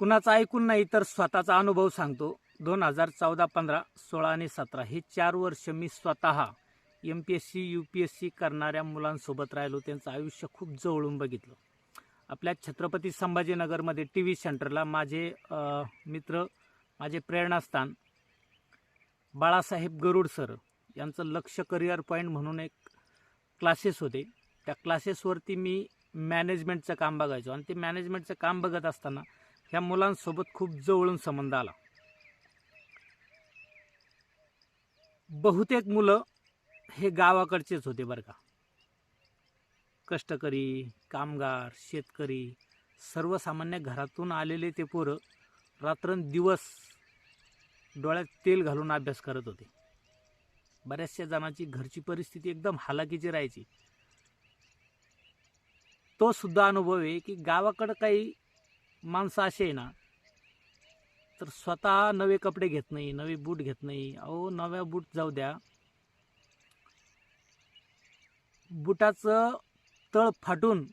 कुणाचा ऐकून नाही तर स्वतःचा अनुभव सांगतो. 2014, 15, 16 आणि 17 हे 4 वर्ष मी स्वतः MPSC UPSC करणाऱ्या मुलांसोबत राहिलो. त्यांचं आयुष्य खूप जवळून बघितलं. आपल्या छत्रपती संभाजीनगरमध्ये TV सेंटरला माझे मित्र, माझे प्रेरणास्थान बाळासाहेब गरुड सर यांचं लक्ष करिअर पॉईंट म्हणून एक क्लासेस होते. त्या क्लासेसवरती मी मॅनेजमेंटचं काम बघायचो आणि ते मॅनेजमेंटचं काम बघत असताना ह्या मुलांसोबत खूप जवळून संबंध आला. बहुतेक मुलं हे गावाकडचेच होते बरं का. कष्टकरी, कामगार, शेतकरी, सर्वसामान्य घरातून आलेले ते पोरं रात्रंदिवस डोळ्यात तेल घालून अभ्यास करत होते. बऱ्याचशा जणांची घरची परिस्थिती एकदम हालाकीची राहायची. तो सुद्धा अनुभव आहे की गावाकडं काही माणसं असे आहे ना, तर स्वतः नवे कपडे घेत नाही, नवे बूट घेत नाही. अहो, नव्या बूट जाऊ द्या, बुटाचं तळ फाटून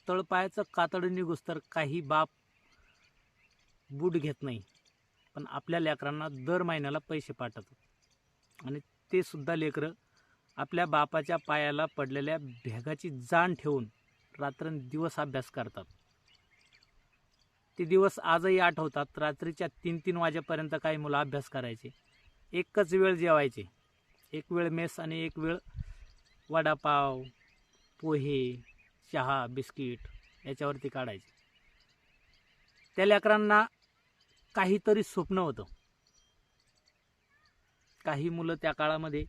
तळपायाचं कातडं निघूस तर काही बाप बूट घेत नाही. पण आपल्या लेकरांना दर महिन्याला पैसे पाठवतात आणि ते सुद्धा लेकरं आपल्या बापाच्या पायाला पडलेल्या भेगाची जाण ठेवून रात्रंदिवस अभ्यास करतात. ते दिवस आजही आठवतात. रात्रीच्या 3-3 वाजेपर्यंत काही मुलं अभ्यास करायचे. एकच वेळ जेवायचे. एक वेळ मेस आणि एक वेळ वडापाव, पोहे, चहा, बिस्किट याच्यावरती काढायचे. त्या लेकरांना काहीतरी स्वप्न होतं. काही मुलं त्या काळामध्ये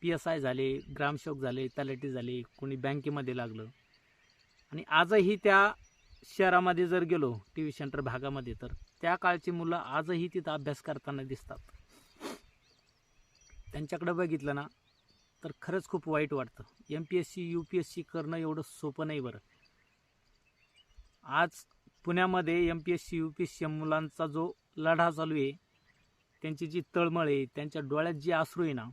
PSI झाले, ग्रामसेवक झाले, तलाठी झाले, कोणी बँकेमध्ये लागलं. आणि आजही त्या शहरामध्ये जर गेलो TV सेंटर भागामध्ये तर त्या काळची मुलं आजही तिथं अभ्यास करताना दिसतात. त्यांच्याकडे बघितलं ना तर खरंच खूप वाईट वाटतं. MPSC UPSC करणं एवढं सोपं नाही बरं. आज पुण्यामध्ये MPSC UPSC मुलांचा जो लढा चालू आहे, त्यांची जी तळमळ आहे, त्यांच्या डोळ्यात जी अश्रू आहे ना,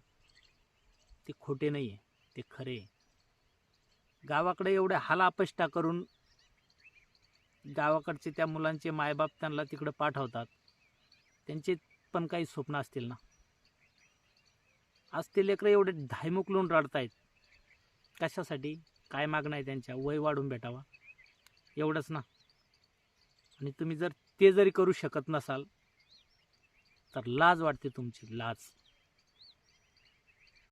ते खोटे नाही आहे, ते खरे. गावाकडे एवढे हालाअपेष्टा करून गावाकडचे त्या मुलांचे मायबाप त्यांना तिकडं पाठवतात. त्यांचे पण काही स्वप्न असतील ना. आज ते लेकरं एवढे धायमुकलून रडतायत. कशासाठी? काय मागणं आहे त्यांच्या? वय वाढून भेटावा एवढंच ना. आणि तुम्ही जर ते जरी करू शकत नसाल तर लाज वाटते तुमची, लाज.